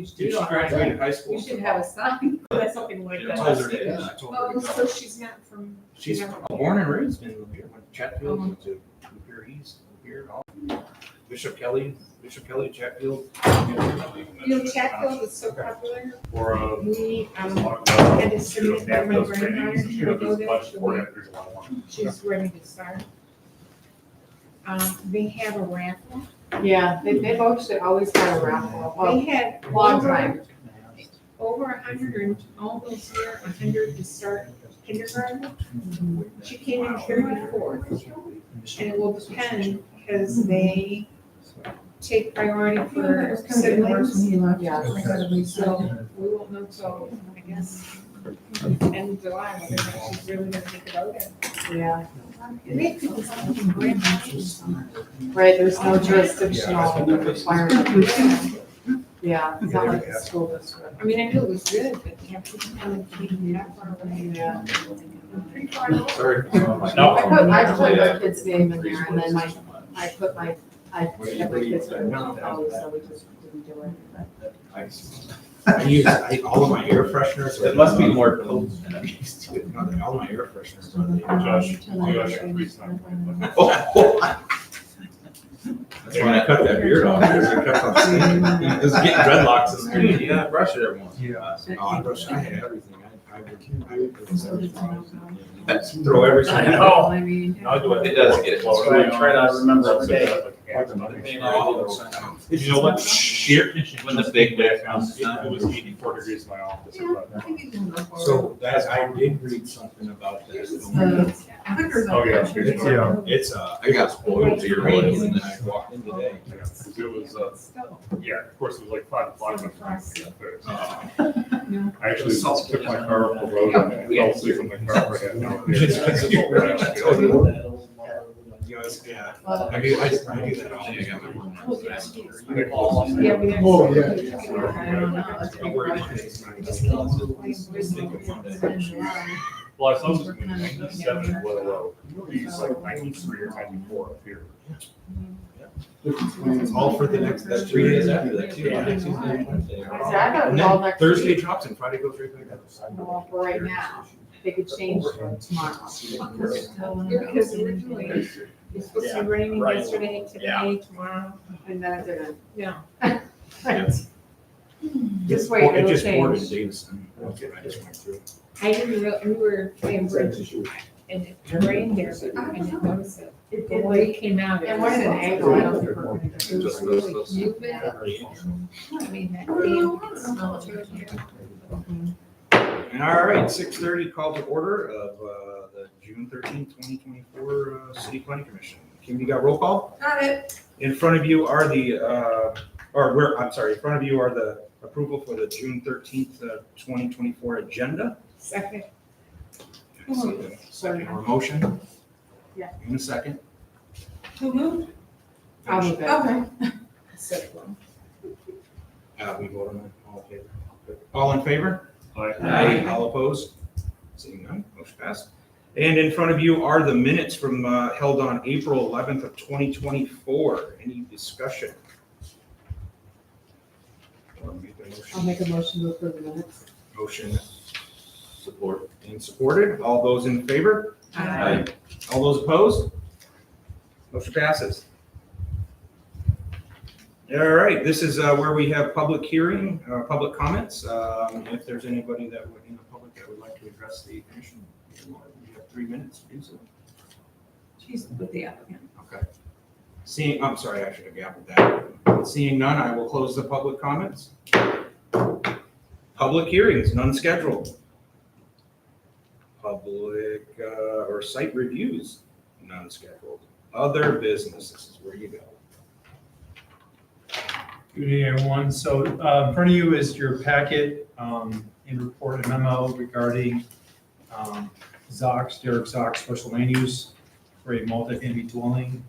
She graduated high school. You should have a sign, that's something like I that. told her that. I told her Oh, to so go. she's not from. She's born and raised in Lapeer, went to Chatfield, went to Lapeer East, Lapeer, all. Bishop Kelly, Chatfield. You know, Chatfield is so popular. Or, We, had to submit by my granddaughter to go there. She's ready to start. They have a raffle. Yeah, they've actually always had a raffle. They Well, had long time. over 100 and almost there, 100 to start kindergarten. She came in 34th. And it will depend because they take priority for siblings. Yeah. So we won't know till, I guess, end of July, whether or not she's really gonna take it out. Yeah, Make people something great. right, there's no jurisdictional requirement. Yeah, it's not like the school district. I mean, I knew it was good, but you have to come and keep that far away. Yeah. Pretty far away. Sorry. I put my kid's name in there and then I put my every kid's name, so we just didn't do it. I use, all of my air fresheners. It must be more potent than I'm used to. All my air fresheners. Josh, That's why I cut that beard off, because it kept on stinging. It was getting dreadlocks in there. You gotta brush it every once. Yeah. Oh, I brush, I had everything. I throw everything. I know. I mean. I'll do It does get it. So I try to remember every day. You know what? Here, When the big day comes, comes. it was 84 degrees in my office. So that, I did read something about that. Oh, yeah. It's, I got spoiled to your raining voice. and then I walked in today. Yeah, 'cause it was, yeah, of course, it was like 5 o'clock. when I was getting fixed. I actually took my car up the road and fell asleep in the car. I had no idea. Yeah, I do that all. I got my room. Yeah, we have. Oh, yeah. I don't know. I'm worried it's not gonna Well, I saw this in 97 in Willow. He's like 93 or 94 up here. It's all for the next, that's 3 days after that too. Yeah. Tuesday, Wednesday. I got And it all then next Thursday week. drops and Friday goes right back up. Well, for right now, they could change tomorrow. Yeah, because originally, it's supposed to be raining yesterday, today, tomorrow. And then it didn't. Yeah. Just wait, It it'll just poured in change. Davison. Okay, I just went through. I didn't real, we were playing bridge and it rained there, but I didn't notice it. It The did way wait. it came out. And when an angle, I don't think we're gonna It do. was really humid. I mean, that damn smell to it here. All right, 6:30 call to order of the June 13th, 2024 City Planning Commission. Kim, you got roll call? Got it. In front of you are the, in front of you are the approval for the June 13th, 2024 agenda. Second. Second or motion? Yeah. In a second. Who moved? I'll move it. Okay. Second one. We vote on that, all in favor? All in favor? Like, All opposed? Seeing none, motion passed. And in front of you are the minutes from, held on April 11th of 2024. Any discussion? I'll make a motion to approve the minutes. Motion support and supported. All those in favor? Aye. All those opposed? Motion passes. All right, this is where we have public hearing, public comments. If there's anybody that would, in the public that would like to address the commission, you have 3 minutes to do so. She's with the applicant. Okay. I'm sorry, I should have gaveled that. Seeing none, I will close the public comments. Public hearings, none scheduled. Public or site reviews, none scheduled. Other business, this is where you go. Good evening, everyone. So in front of you is your packet and report and memo regarding Derek Zox special land use for a multi-family dwelling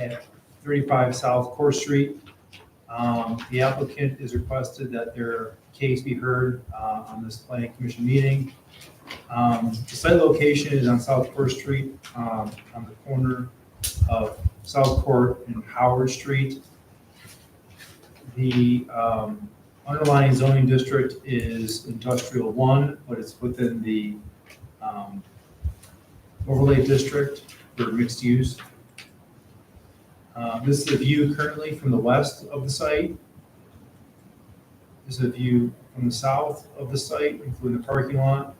at 35 South Court Street. The applicant has requested that their case be heard on this planning commission meeting. The site location is on South Court Street on the corner of South Court and Howard Street. The underlying zoning district is industrial 1, but it's within the overlay district for mixed use. This is a view currently from the west of the site. This is a view from the south of the site, including the parking lot.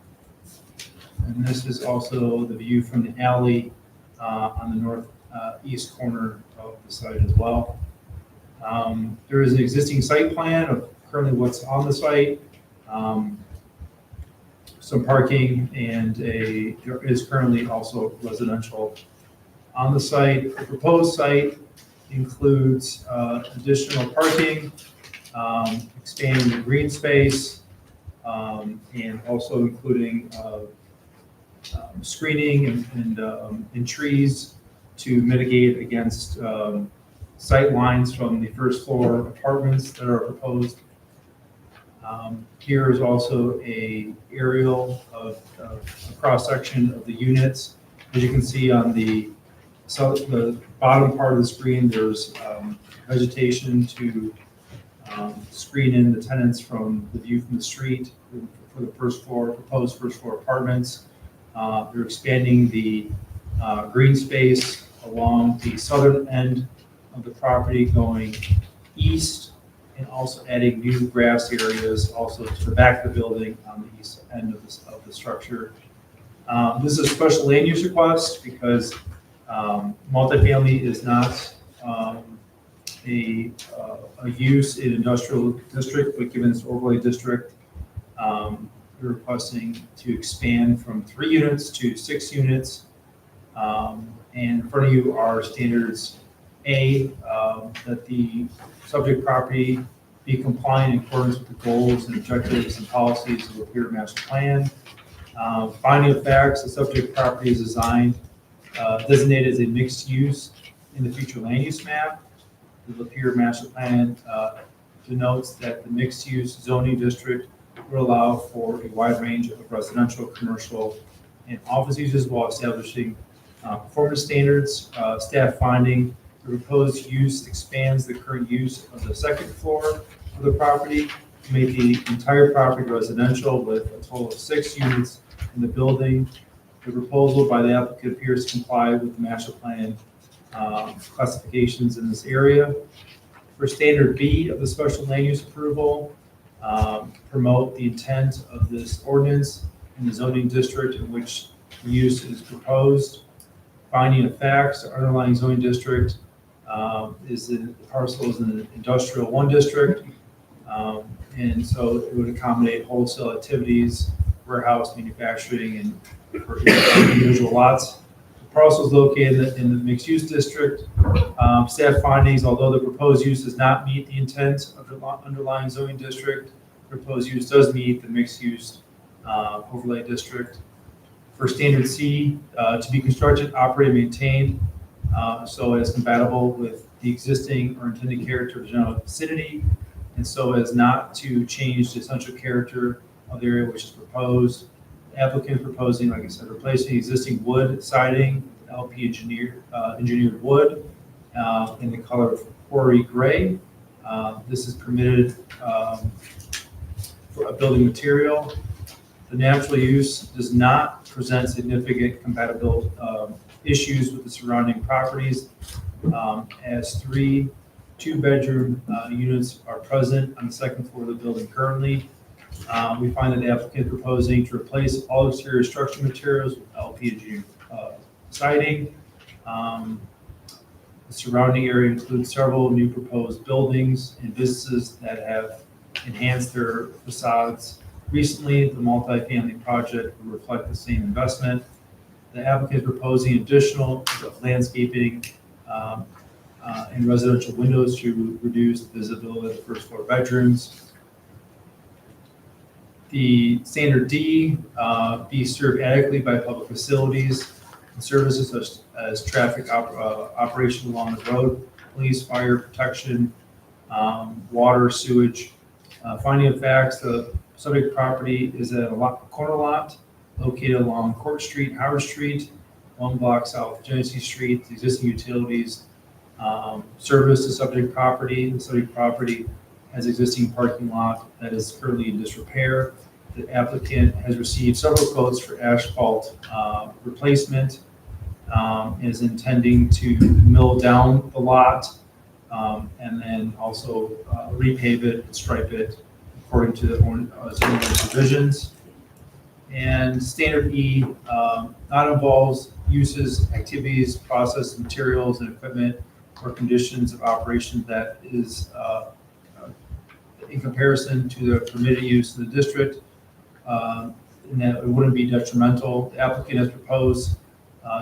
And this is also the view from the alley on the northeast corner of the site as well. There is an existing site plan of currently what's on the site. Some parking, and there is currently also residential on the site. The proposed site includes additional parking, expanding the green space, and also including screening and trees to mitigate against sight lines from the first floor apartments that are proposed. Here is also a aerial of a cross-section of the units. As you can see on the bottom part of the screen, there's vegetation to screen in the tenants from the view from the street for the first floor, proposed first floor apartments. They're expanding the green space along the southern end of the property going east, and also adding new grass areas also to the back of the building on the east end of the structure. This is a special land use request because multifamily is not a use in industrial district, but given its overlay district, we're requesting to expand from 3 units to 6 units. And in front of you are standards A, that the subject property be compliant in accordance with the goals and objectives and policies of the Lapeer Master Plan. Finding of facts, the subject property is designated as a mixed use in the future land use map. The Lapeer Master Plan denotes that the mixed use zoning district will allow for a wide range of residential, commercial, and office uses while establishing performance standards. Staff finding the proposed use expands the current use of the second floor of the property to make the entire property residential with a total of 6 units in the building. The proposal by the applicant appears to comply with the master plan classifications in this area. For standard B of the special land use approval, promote the intent of this ordinance in the zoning district in which the use is proposed. Finding of facts, the underlying zoning district the parcel is in the industrial 1 district, and so it would accommodate wholesale activities, warehouse, manufacturing, and for individual lots. The parcel is located in the mixed use district. Staff findings, although the proposed use does not meet the intent of the underlying zoning district, the proposed use does meet the mixed use overlay district. For standard C, to be constructed, operated, maintained, so as compatible with the existing or intended character of the general vicinity, and so as not to change the essential character of the area which is proposed. The applicant is proposing, like I said, replacing existing wood siding, LP engineered wood in the color of quarry gray. This is permitted for a building material. The natural use does not present significant compatibility issues with the surrounding properties, as 3 2-bedroom units are present on the second floor of the building currently. We find that the applicant is proposing to replace all exterior structural materials with LP engineered siding. The surrounding area includes several new proposed buildings and businesses that have enhanced their facades recently. The multifamily project will reflect the same investment. The applicant is proposing additional landscaping and residential windows to reduce the visibility of the first floor bedrooms. The standard D, be served adequately by public facilities and services such as traffic operation along the road, police, fire protection, water, sewage. Finding of facts, the subject property is a corner lot located along Court Street, Howard Street, 1 block south of Genesee Street. The existing utilities service the subject property. The subject property has existing parking lot that is currently in disrepair. The applicant has received several quotes for asphalt replacement, is intending to mill down the lot, and then also repave it and stripe it according to the zoning provisions. And standard E not involves uses, activities, process, materials, and equipment or conditions of operation that is in comparison to the permitted use in the district, and that it wouldn't be detrimental. The applicant has proposed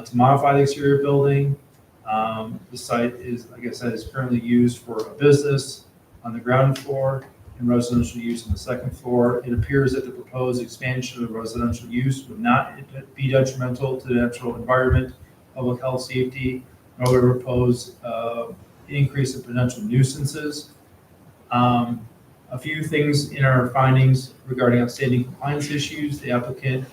to modify the exterior building. The site is, like I said, is currently used for a business on the ground floor and residential use on the second floor. It appears that the proposed expansion of residential use would not be detrimental to the natural environment, public health, safety, nor would it propose increase in potential nuisances. A few things in our findings regarding outstanding compliance issues. The applicant,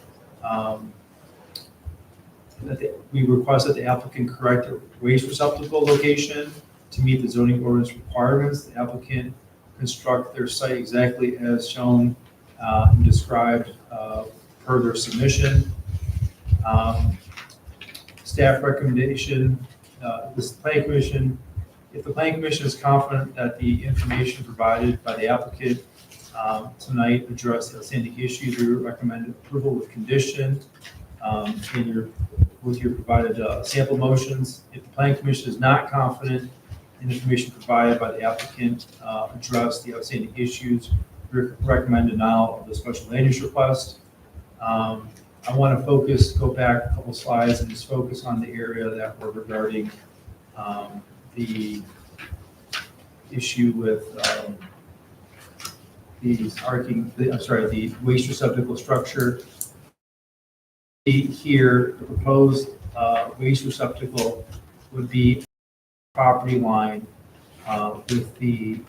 we request that the applicant correct a waste receptacle location to meet the zoning ordinance requirements. The applicant construct their site exactly as shown and described per their submission. Staff recommendation, this planning commission, if the planning commission is confident that the information provided by the applicant tonight address the outstanding issues, we recommend approval with condition with your provided sample motions. If the planning commission is not confident in the information provided by the applicant address the outstanding issues, we recommend denial of the special land use request. I want to go back a couple slides and just focus on the area that we're regarding the issue with the waste receptacle structure. Here, the proposed waste receptacle would be property line with the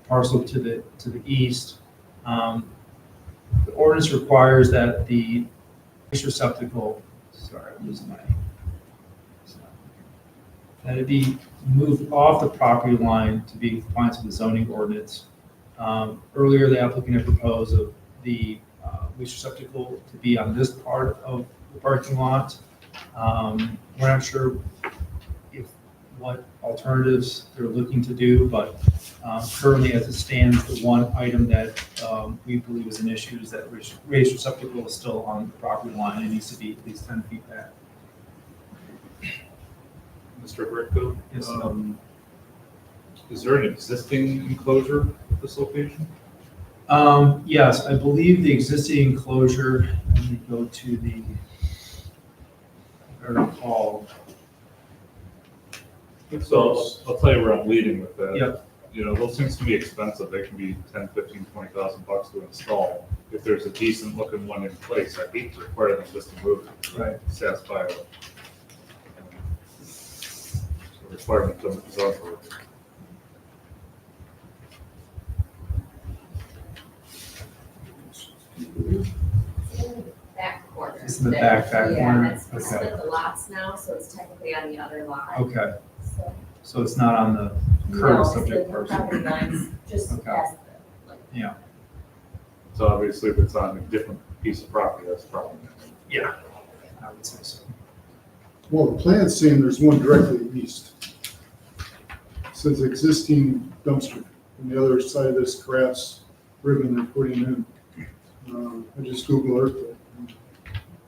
parcel to the east. The ordinance requires that the waste receptacle, I'm losing my, that it be moved off the property line to be in compliance with the zoning ordinance. Earlier, the applicant had proposed of the waste receptacle to be on this part of the parking lot. We're not sure what alternatives they're looking to do, but currently as it stands, the one item that we believe is an issue is that waste receptacle is still on the property line. It needs to be at least 10 feet back. Mr. Rico? Yes. Is there an existing enclosure at this location? Yes, I believe the existing enclosure, let me go to the, if I recall. So I'll tell you where I'm leading with that. Yep. You know, those things can be expensive. They can be 10, 15, 20,000 bucks to install. If there's a decent looking one in place, I hate to require them just to move it. Right. Satisfy a requirement of the zone board. Back corner. It's in the back corner? Yeah, that's, we Okay. split the lots now, so it's technically on the other lot. Okay, So, so it's not on the no, current it's subject the parcel. property lines just Okay. past the, like, Yeah, So obviously if it's on a different piece of property, that's a problem. yeah, I would say so. Well, the plan's saying there's one directly east. Says existing dumpster on the other side of this grass ribbon they're putting in. I just Googled Earth it.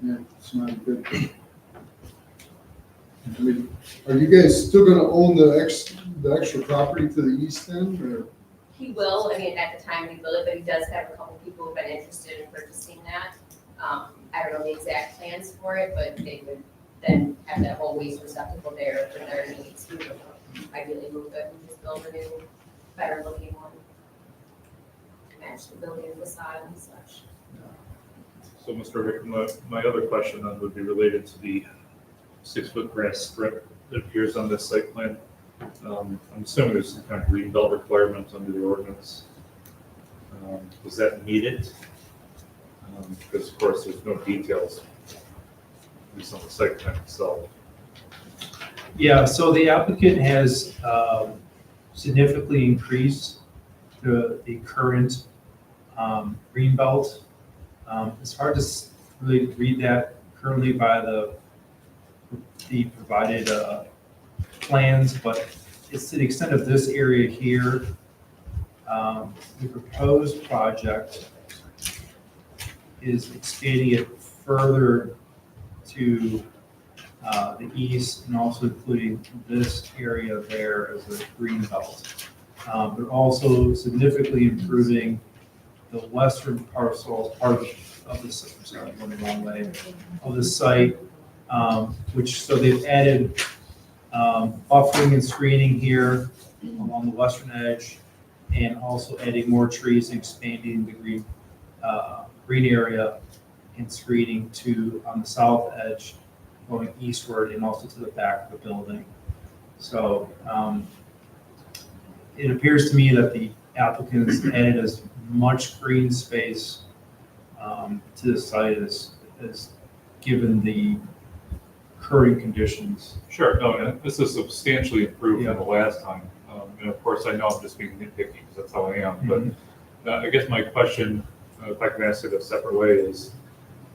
Yeah, it's not good. I mean, are you guys still gonna own the extra property to the east end, or? he will, I mean, at the time we built it, but he does have a couple people who've been interested in purchasing that. I don't know the exact plans for it, but they would then have that whole waste receptacle there for their needs. We would ideally move it and just build a new, better looking one. Match the building facade and such. So Mr. Rick, my other question then would be related to the 6-foot grass strip that appears on this site plan. I'm assuming there's some kind of green belt requirement under the ordinance. Does that meet it? Because of course, there's no details, at least on the site plan itself. Yeah, so the applicant has significantly increased the current green belt. It's hard to really read that currently by the provided plans, but it's to the extent of this area here. The proposed project is expanding it further to the east and also including this area there as a green belt. They're also significantly improving the western parcel, part of the, sorry, I'm going the wrong way, of the site, so they've added buffering and screening here along the western edge, and also adding more trees and expanding the green area and screening on the south edge, going eastward and also to the back of the building. So it appears to me that the applicants added as much green space to the site as given the current conditions. Sure, no, and this is substantially improved from the last time. And of course, I know I'm just being nitpicky because that's how I am, but I guess my question, if I can ask it a separate way, is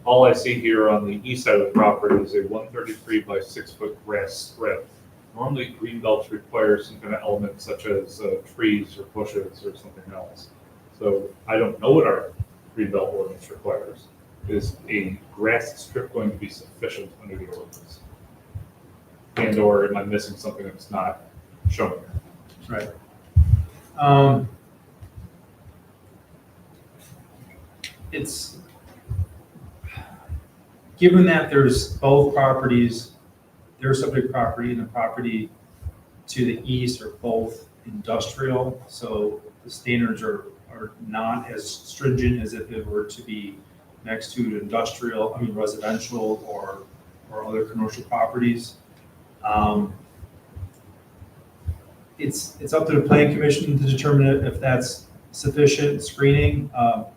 all I see here on the east side of the property is a 133 by 6 foot grass strip. Normally, green belts require some kind of element such as trees or bushes or something else. So I don't know what our green belt ordinance requires. Is a grass strip going to be sufficient under the ordinance? And or am I missing something that's not shown here? Right. It's, given that there's both properties, their subject property and the property to the east are both industrial, so the standards are not as stringent as if it were to be next to residential or other commercial properties. It's up to the planning commission to determine if that's sufficient screening,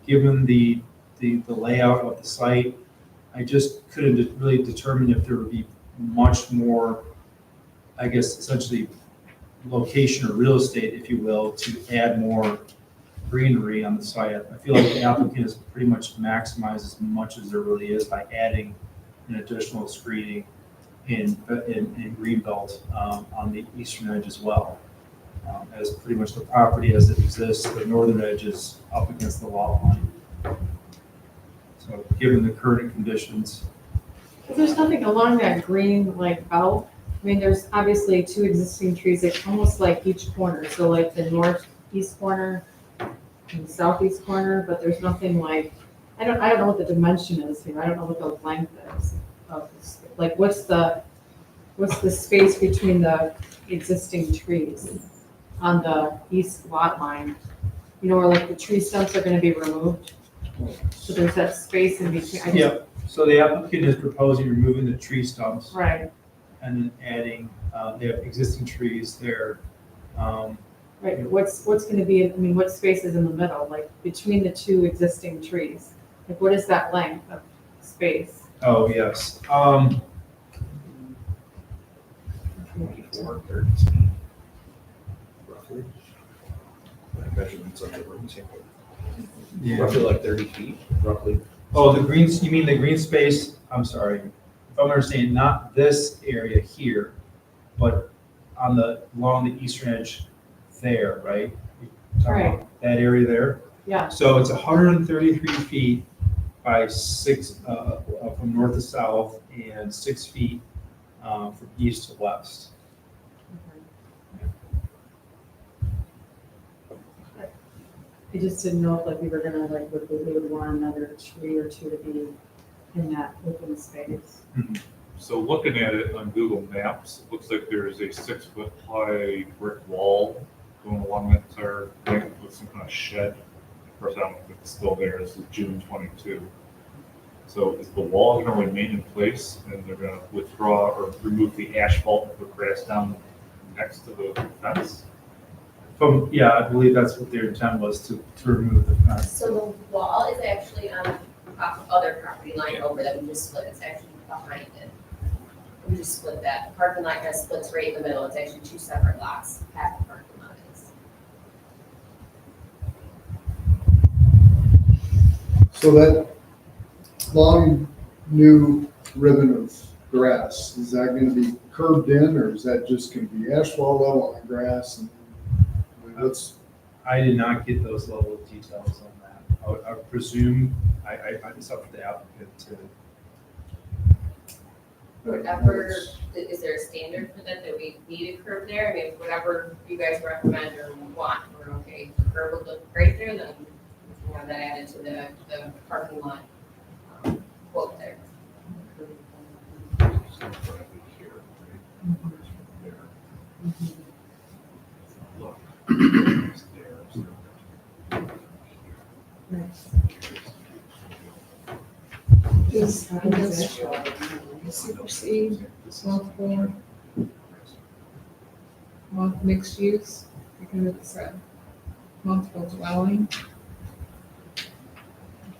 given the layout of the site. I just couldn't really determine if there would be much more, I guess, essentially location or real estate, if you will, to add more greenery on the site. I feel like the applicant has pretty much maximized as much as there really is by adding an additional screening in greenbelt on the eastern edge as well. As pretty much the property as it exists, the northern edge is up against the lot line. So given the current conditions. If there's nothing along that green belt, I mean, there's obviously two existing trees at almost like each corner. So like the northeast corner and the southeast corner, but there's nothing like, I don't know what the dimension is here. I don't know what the length is of this. Like what's the space between the existing trees on the east lot line? You know, where like the tree stumps are going to be removed. So there's that space in between. Yep. So the applicant is proposing removing the tree stumps. Right. And then adding, they have existing trees there. Right, what's going to be, I mean, what space is in the middle, like between the two existing trees? Like what is that length of space? Oh, yes. 24, 30, roughly. My measurements of the room seem roughly like 30 feet, roughly. Oh, you mean the green space, I'm sorry. If I'm understanding, not this area here, but along the eastern edge there, right? You're talking about that area there? Yeah. So it's 133 feet by 6 from north to south and 6 feet from east to west. I just didn't know if we were gonna we would want another tree or two to be in that open space. So looking at it on Google Maps, it looks like there's a 6 foot high brick wall going along that entire thing with some kind of shed. Of course, I don't know if it's still there. This is June 22. So is the wall going to remain in place and they're going to withdraw or remove the asphalt and put grass down next to the fence? Yeah, I believe that's what their intent was to remove the fence. So the wall is actually on the other property line over that we just split. It's actually behind it. We just split that. The parking lot kind of splits right in the middle. It's actually two separate lots. Half the parking lot is. So that long new ribbon of grass, is that gonna be curbed in, or is that just gonna be asphalt level on grass? And what's, I did not get those level of details on that. I would presume, it's up to the applicant to. Whatever, is there a standard for that we need a curb there? I mean, whatever you guys recommend or want, we're okay. If the curb would look great there, then we'll have that added to the parking lot quote there. Does industrial supersede multiple, mixed use, because it's a multiple dwelling?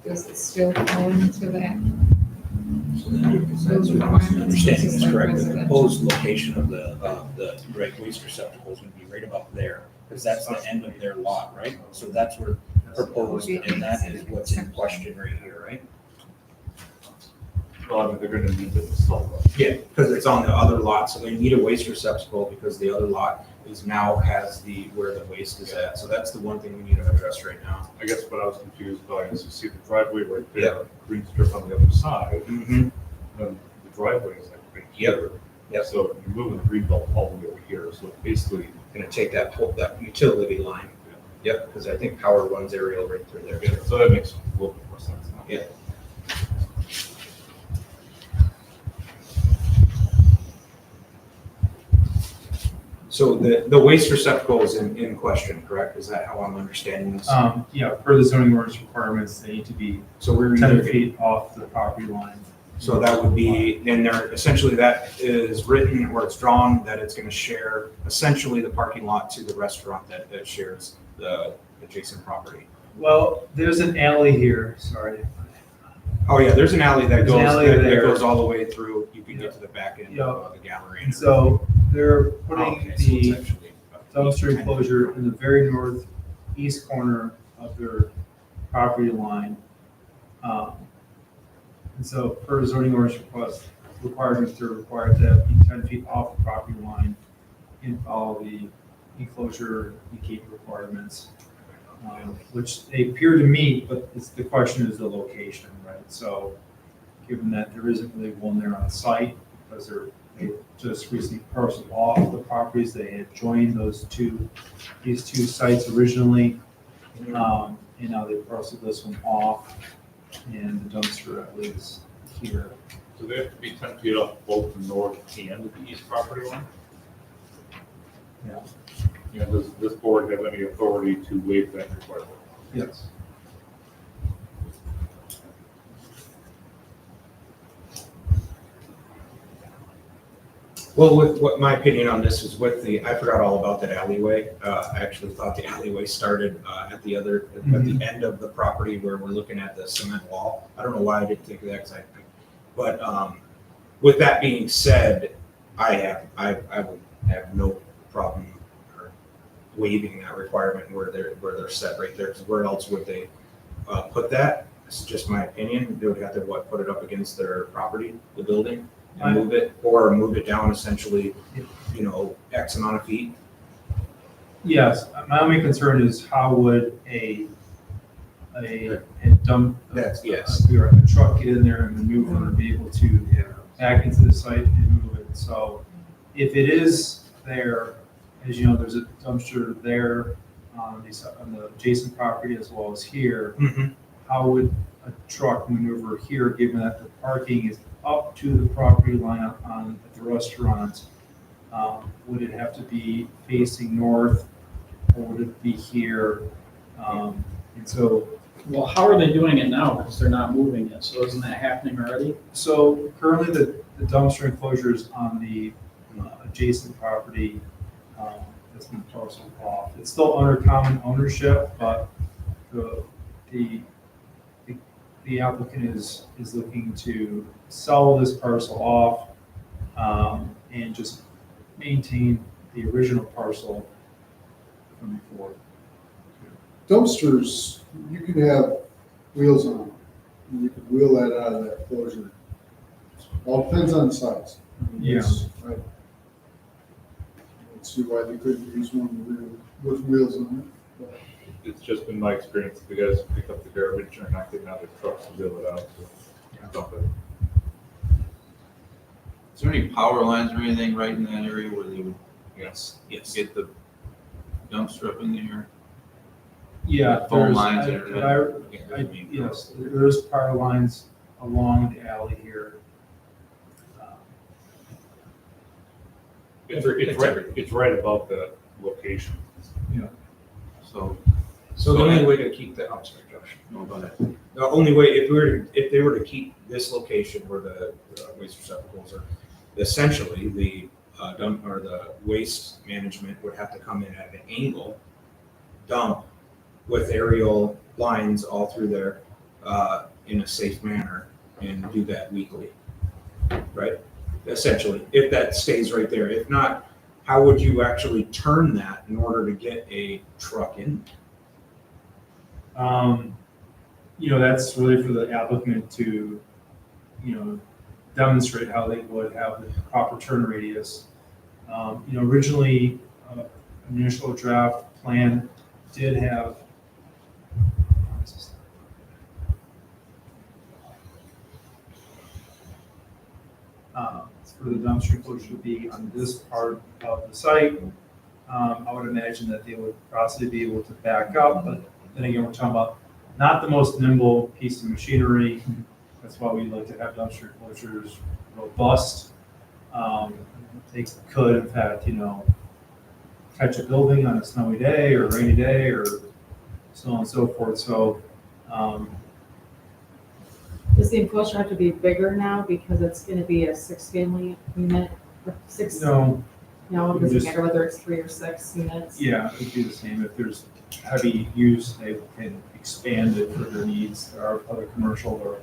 Does it still fall into that? Those requirements? Understanding is Just like correct, the residential? proposed location of the right waste receptacle is gonna be right about there, because that's the end of their lot, right? So that's where proposed, and that is what's in question right here, right? Well, I mean, they're gonna need to install that. Yeah, because it's on the other lot, so they need a waste receptacle because the other lot is now has where the waste is at. So that's the one thing we need to address right now. I guess what I was confused by is you see the driveway right Yeah. there, green strip on the other side, Mm-hmm. then the driveway is like right Yep. here. Yep. So you're moving the green belt all the way over here, so it basically, Gonna take that utility line. Yep, because I think power runs aerial right through there. yeah, so that makes a little bit more sense now. Yeah. So the waste receptacle is in question, correct? Is that how I'm understanding this? Yeah, per the zoning ordinance requirements, they need to be So we're 10 either, feet off the property line. so that would be, and there, essentially that is written or it's drawn that it's gonna share essentially the parking lot to the restaurant that shares the adjacent property. Well, there's an alley here, sorry. Oh, yeah, there's an alley that There's an goes, alley that there. goes all the way through. You can get to the back end Yeah. of the gallery. And so they're Oh, putting okay, so it's the actually about dumpster 10 enclosure in the very northeast corner of their property line. And so per zoning ordinance requirements, they're required to be 10 feet off the property line and follow the enclosure and gate requirements, which they appear to meet, but the question is the location, right? So given that there isn't really one there on site, because they just recently parceled off the properties, they had joined these two sites originally, and now they parceled this one off, and the dumpster is here. So they have to be 10 feet off both the north and the east property line? Yeah. Yeah, does this board have any authority to waive that requirement? Yes. Well, with what my opinion on this is I forgot all about that alleyway. I actually thought the alleyway started at the end of the property where we're looking at the cement wall. I don't know why I didn't think of that, but with that being said, I would have no problem waiving that requirement where they're set right there, because where else would they put that? This is just my opinion. They would have to put it up against their property, the building, and move it down essentially, X amount of feet. Yes, my only concern is how would a dump, That's, yes. a truck get in there and maneuver and be able to back into the site and move it. So if it is there, as you know, there's a dumpster there on the adjacent property as well as here. Mhm. How would a truck maneuver here, given that the parking is up to the property line at the restaurant? Would it have to be facing north, or would it be here? And so, Well, how are they doing it now? Because they're not moving it, so isn't that happening already? so currently the dumpster enclosure is on the adjacent property that's been parceled off. It's still under common ownership, but the applicant is looking to sell this parcel off and just maintain the original parcel from before. dumpsters, you can have wheels on them. You could wheel that out of that closure. All depends on the size. Yeah. I don't see why they couldn't use one with wheels on it. It's just been my experience, the guys pick up the garbage and are not getting out of their trucks to wheel it out, so dump it. Is there any power lines or anything right in that area where they would Yes. get the dumpster up in there? Yeah. Phone there's- lines, I- internet. Yes, there's power lines along the alley here. It's right above the location. So, So the only way to keep the, I'm sorry, Josh, no, go ahead. The only way, if they were to keep this location where the waste receptacles are, essentially, the dump, or the waste management would have to come in at an angle, dump with aerial lines all through there, in a safe manner, and do that weekly, right? Essentially, if that stays right there. If not, how would you actually turn that in order to get a truck in? That's really for the applicant to, demonstrate how they would have the proper turn radius. Originally, initial draft plan did have. For the dumpster enclosure to be on this part of the site. I would imagine that they would possibly be able to back up, but then again, we're talking about not the most nimble piece of machinery. That's why we like to have dumpster enclosures robust. They could, in fact, catch a building on a snowy day or rainy day or so on and so forth. So, Does the enclosure have to be bigger now because it's gonna be a 6-family unit, or six? no, No, it You doesn't just- matter whether it's 3 or 6 units. yeah, it'd be the same. If there's heavy use, they can expand it for their needs. There are other commercial or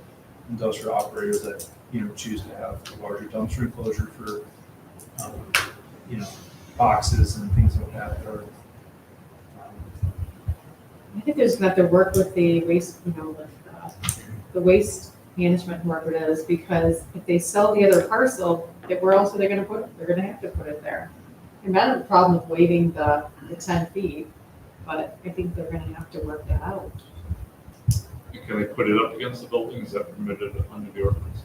industrial operators that, choose to have a larger dumpster enclosure for, boxes and things like that. Or, I think there's got to work with the waste, the waste management, whoever it is, because if they sell the other parcel, where else are they gonna put it? They're gonna have to put it there. And I don't have a problem with waiving the 10 feet, but I think they're gonna have to work that out. Can they put it up against the building? Is that permitted under the ordinance?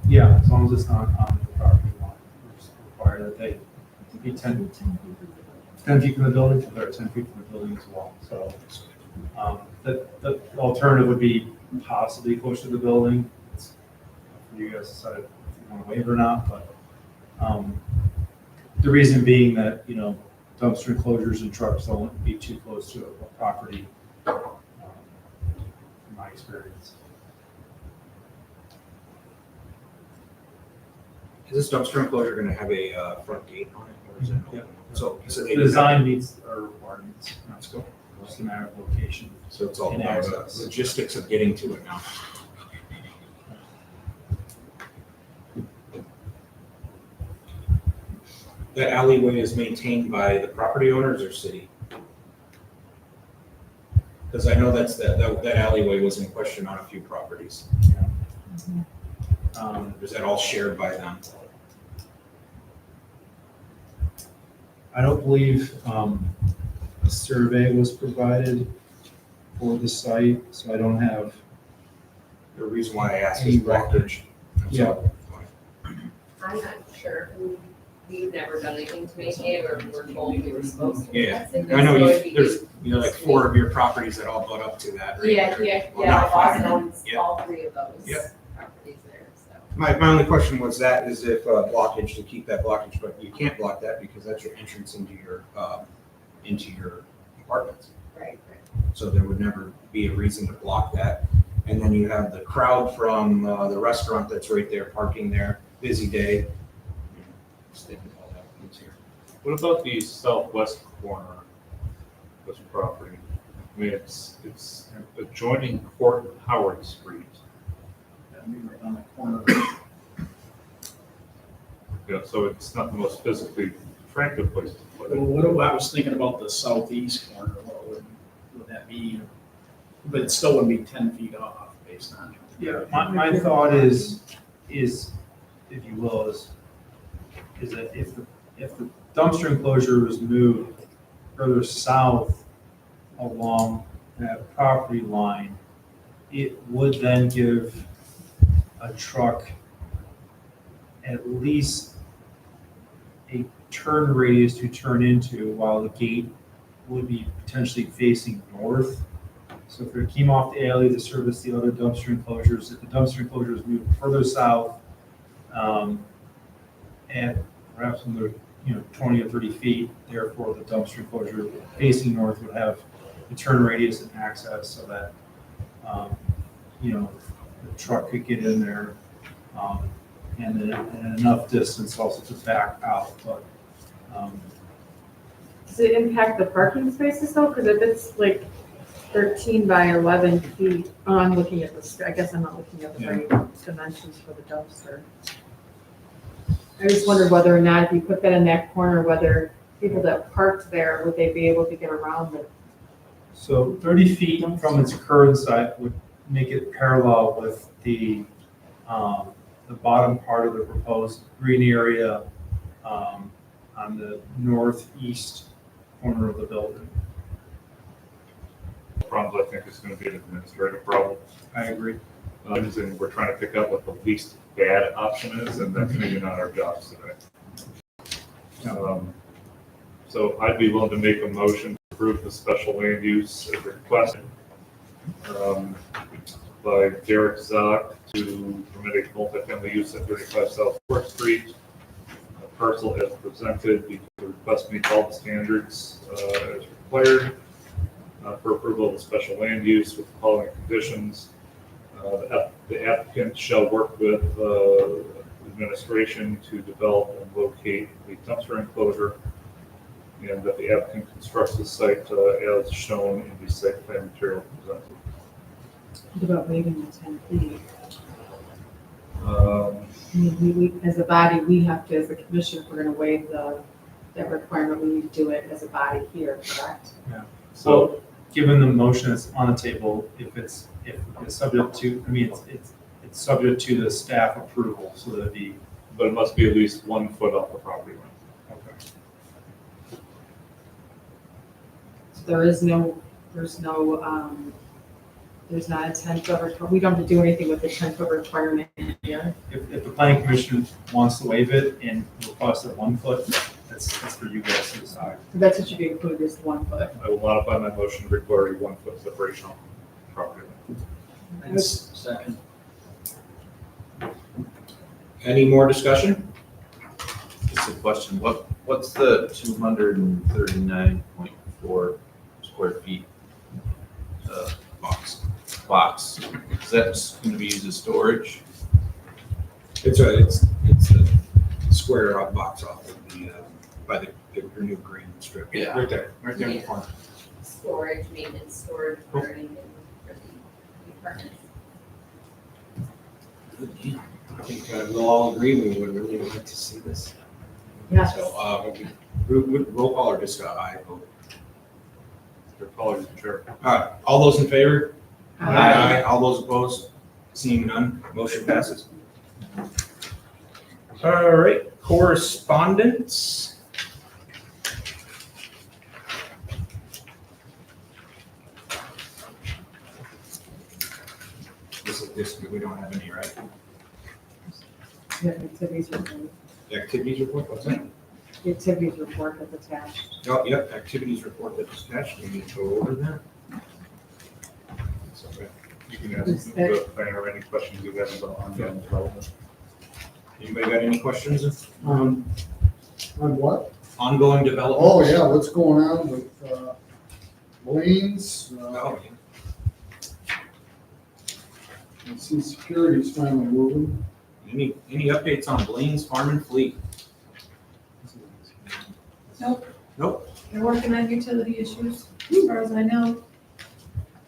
yeah, as long as it's not on the property line, it's required that they be 10 feet from the building, or 10 feet from the building as well. So, the alternative would be possibly close to the building. It's up for you guys to decide if you want to waive or not, but, the reason being that, dumpster enclosures and trucks don't be too close to a property, from my experience. Is this dumpster enclosure gonna have a front gate on it, or is it Yeah. open? So The they design meets our requirements. Let's go. Just a matter of location. So it's all And about access. the logistics of getting to it now. The alleyway is maintained by the property owners or city? Because I know that alleyway was in question on a few properties. Is that all shared by them? I don't believe a survey was provided for the site, so I don't have, The reason why I asked is blockage. Yeah. I'm not sure. We've never done anything to maintain it, or we're told we were supposed to. Yeah, That's I know so it'd be- there's, like 4 of your properties that all butt up to that, right? Yeah, Well, yeah, not 5. Boston owns Yeah. all 3 of those Yep. properties there, so. My only question was that, is if blockage, to keep that blockage, but you can't block that because that's your entrance into your apartments. Right, So there would never be a reason to block that. And then you have the crowd from the restaurant that's right there, parking there, busy day. Just thinking all that comes here. What about the southwest corner of this property? I mean, it's adjoining Court and Howard Street. On the corner. Yeah, so it's not the most physically attractive place to put Well, it. what I was thinking about the southeast corner, what would that be? But it still wouldn't be 10 feet off, based on. Yeah, my thought is, if you will, is that if the dumpster enclosure was moved further south along that property line, it would then give a truck at least a turn radius to turn into, while the gate would be potentially facing north. So if it came off the alley to service the other dumpster enclosures, if the dumpster enclosures moved further south, and perhaps another, 20 or 30 feet, therefore the dumpster enclosure facing north would have the turn radius and access so that, the truck could get in there, and then enough distance also to back out, but, Does it impact the parking spaces though? Because if it's like 13 by 11 feet, I'm looking at this, I guess I'm not looking at the right dimensions for the dumpster. I just wondered whether or not if you put that in that corner, whether people that parked there, would they be able to get around it? so 30 feet from its current site would make it parallel with the bottom part of the proposed green area, on the northeast corner of the building. Problems, I think, is gonna be an administrative problem. I agree. And we're trying to pick up what the least bad option is, and that's maybe not our jobs today. So I'd be willing to make a motion to approve the special land use as requested by Derek Zock to permit a multifamily use at 35 South Fourth Street. A parcel as presented, because the request meets all the standards as required for approval of the special land use with the following conditions. The applicant shall work with administration to develop and locate the dumpster enclosure, and that the applicant constructs the site as shown in the site plan material presented. What about waiving the 10 feet? Um, I mean, we, as a body, we have to, as a commission, if we're gonna waive that requirement, we need to do it as a body here, correct? So, given the motion that's on the table, if it's subject to, it's subject to the staff approval, so that'd be, But it must be at least 1 foot off the property line. okay. So there's not a 10-foot requirement, we don't have to do anything with the 10-foot requirement here. If the planning commission wants to waive it and request it 1 foot, that's for you guys to decide. So that's what should be included, is 1 foot. I will modify my motion to require a 1 foot separation on the property line. Second. Any more discussion? Just a question, what's the 239.4 square feet box? Is that going to be used as storage? It's a square up box off of the, by the new green strip. Yeah. Right there in the corner. Storage, maintenance, storage, for anything for the department. I think we'll all agree we would really like to see this. Yes. So, roll call or just aye vote? Your colleagues, Chair. All those in favor? Aye. All those opposed? Seeing none, motion passes. All right, correspondence. This, we don't have any, right? The activities report, The activities report, what's that? the activities report that's attached. Oh, yep, activities report that's attached, we need to go over that. So, You can ask the planner any questions you have about ongoing development. anybody got any questions? On what? Ongoing development? Oh, yeah, what's going on with, lanes? Oh, yeah. I see security's finally moving. Any updates on Blaine's Farm and Fleet? Nope. Nope. They're working on utility issues, as far as I know.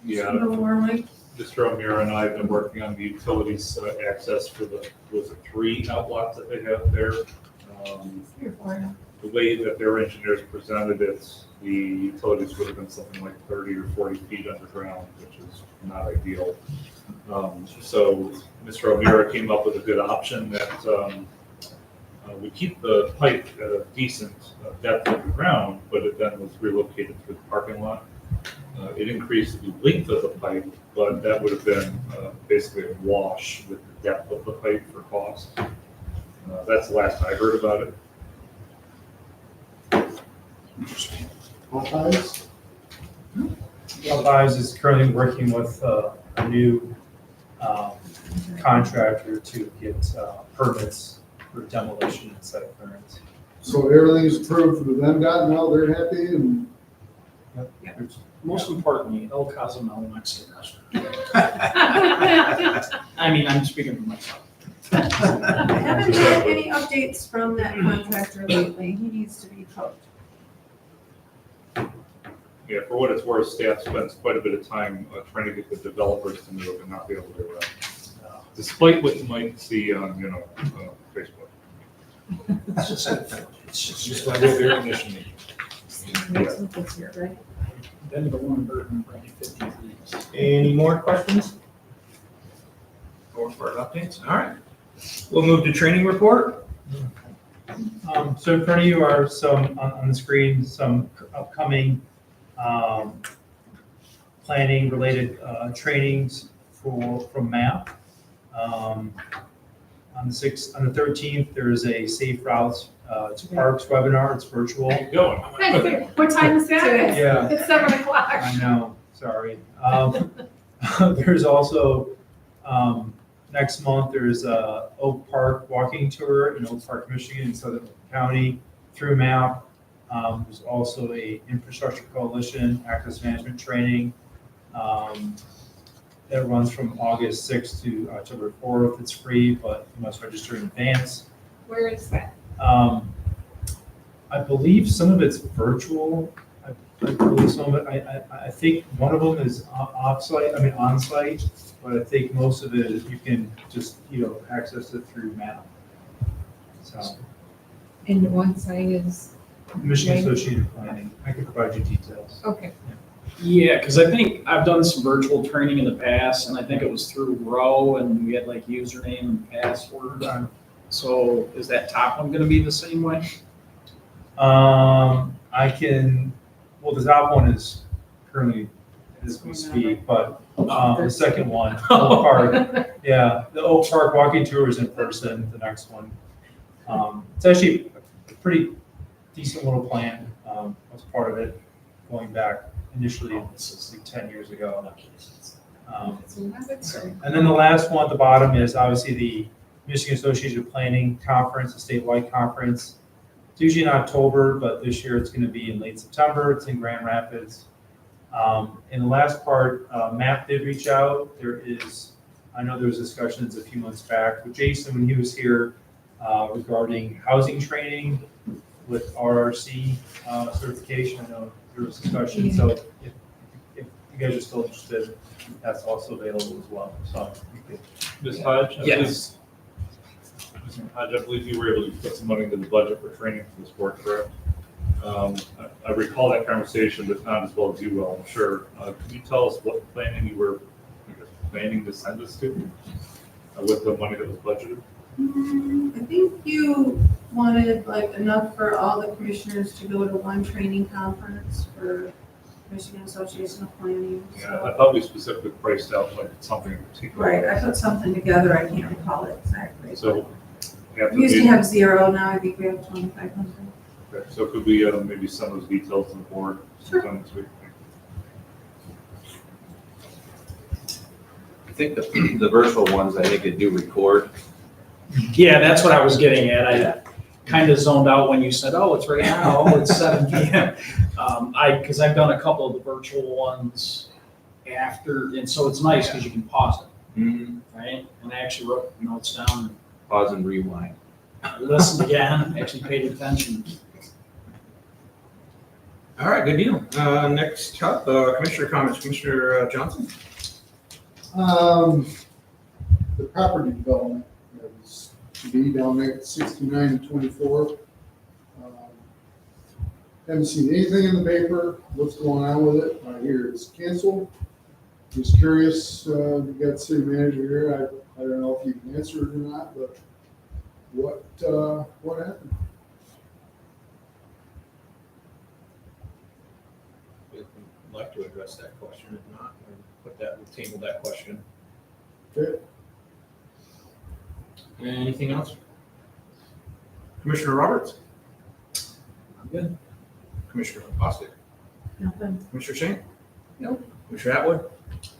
Yeah, No more, Mike. Mr. O'Meara and I have been working on the utilities access for the, was it 3 outlets that they have there? 3 or 4 now. The way that their engineers presented it, the utilities would have been something like 30 or 40 feet underground, which is not ideal. So Mr. O'Meara came up with a good option that we keep the pipe at a decent depth of the ground, but it then was relocated through the parking lot. It increased the length of the pipe, but that would have been basically a wash with the depth of the pipe for cost. That's the last I heard about it. Popeyes? Popeyes is currently working with a new contractor to get permits for demolition and site clearance. So everything's approved for them, got now, they're happy and Most importantly, El Cozumel Mexican restaurant. I mean, I'm speaking for myself. Haven't had any updates from that contractor lately. He needs to be coached. Yeah, for what it's worth, staff spends quite a bit of time trying to get the developers to move and not be able to, despite what you might see on, Facebook. It's Just by the air conditioning. It's here, right? Then the one burden, right, 50 degrees. Any more questions? Or for updates? All right. We'll move to training report. So in front of you are some, on the screen, some upcoming planning-related trainings from MAP. On the 13th, there is a Safe Routes to Parks webinar. It's virtual. Keep going. What time is that? Yeah. It's 7 o'clock. I know, sorry. There's also, next month, there's a Oak Park walking tour in Oak Park, Michigan, in Southern County through MAP. There's also a Infrastructure Coalition access management training that runs from August 6th to October 4th. It's free, but you must register in advance. Where is that? I believe some of it's virtual. I believe some of it, I think one of them is on-site, but I think most of it is you can just, access it through MAP. So, And one side is, Michigan Associated Planning, I can provide you details. okay. Yeah, because I think I've done some virtual training in the past, and I think it was through Row, and we had like username and password. So is that top one going to be the same way? The top one is currently as we speak, but the second one, Oak Park, yeah, the Oak Park walking tour is in person, the next one. It's actually a pretty decent little plan, was part of it, going back initially, this is like 10 years ago. And then the last one at the bottom is obviously the Michigan Association of Planning Conference, a statewide conference. It's usually in October, but this year it's going to be in late September. It's in Grand Rapids. In the last part, MAP did reach out. I know there was discussions a few months back with Jason when he was here regarding housing training with RRC certification. I know there was discussion. So if you guys are still interested, that's also available as well. So you could. Ms. Hodge? Yes. Ms. Hodge, I believe you were able to put some money into the budget for training for this board, correct? I recall that conversation, but not as well as you will, I'm sure. Can you tell us what planning you were planning to send us to with the money that was budgeted? I think you wanted like enough for all the commissioners to go to one training conference for Michigan Association of Planning. Yeah, I So, thought we specifically priced out like something in particular. right, I put something together. I can't recall it exactly. So, We used to have 0, now I think we have 2,500. okay, so could we maybe send those details to the board sometime this week? I think the virtual ones, I think they do record. Yeah, that's what I was getting at. I kind of zoned out when you said, oh, it's right now, oh, it's 7 p.m. Because I've done a couple of the virtual ones after, and so it's nice because you can pause it, right? And I actually wrote notes down, Pause and rewind. listened again, actually paid attention. All right, good deal. Next up, Commissioner comments. Commissioner Johnson? The property development is to be down there at 69 and 24. Haven't seen anything in the paper, what's going on with it. I hear it's canceled. Just curious, we got the city manager here, I don't know if you can answer it or not, but what happened? We'd like to address that question. If not, we'll table that question. Okay. Anything else? Commissioner Roberts? I'm good. Commissioner Bostic? Nothing. Commissioner Shane? Nope. Commissioner Atwood?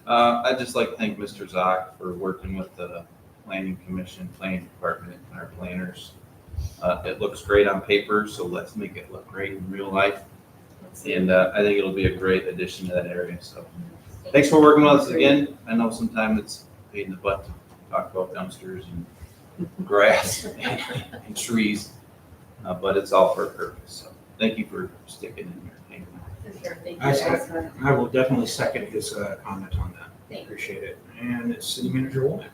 I'd just like to thank Mr. Zock for working with the planning commission, planning department, and our planners. It looks great on paper, so let's make it look great in real life. And I think it'll be a great addition to that area, so. Thanks for working with us again. I know sometimes it's a pain in the butt to talk about dumpsters and grass and trees, but it's all for a purpose. So thank you for sticking in here. Thank you. For sure, thank I you. second. I will definitely second his comment on that. Thank you. Appreciate it. And it's City Manager Womack.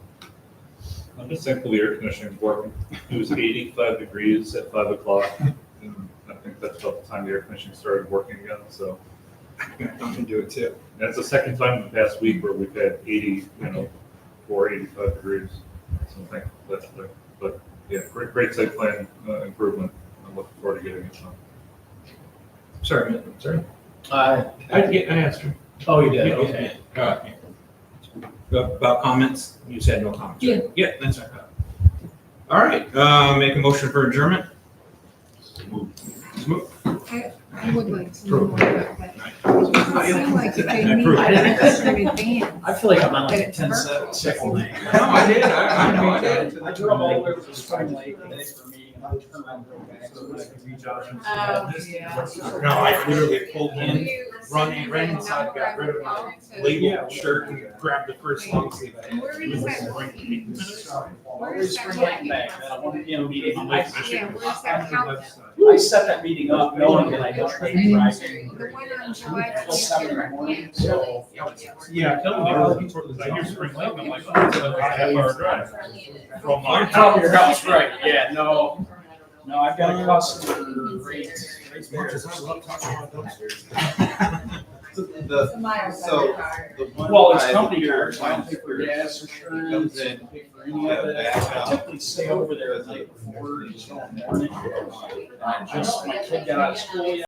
I'm just thankful the air conditioning's working. It was 85 degrees at 5 o'clock. And I think that's about the time the air conditioning started working again, so. I'm gonna do it too. That's the second time in the past week where we've had 85 degrees. So I'm thankful for that. But yeah, great site plan improvement. I'm looking forward to getting it done. Sorry. I I asked you. oh, you did, okay. About comments, you said no comments. Yeah. Right? Yeah, that's right. All right, make a motion for adjournment. Move. I would like to know more about that. It seemed like they need Approve. extra advance. I feel like I'm on like a It's 10-second lane. No, I did, I know I did. I drove all the way to Spring Lake today for a meeting, and I turned around and drove back. So I could reach out and- No, I literally pulled in, ran inside, got rid of my label shirt and grabbed the first long sleeve. I had. Where is that? Always Spring Lake back, that 1 p.m. meeting. Yeah, where's that house? I set that meeting up knowing that I don't think driving The one on July until 7 in the morning, so. Yeah, I hear Spring Lake, I'm like, oh, it's a half-hour drive. From You're from your house, right, yeah, no, I've got a customer rate. As much as I love talking about dumpsters. So the one Well, it's guy company here cars, I don't pay for gas insurance, comes I in, don't pay for any of it. I typically stay over there the night before, just in the morning. Just, my kid got out of school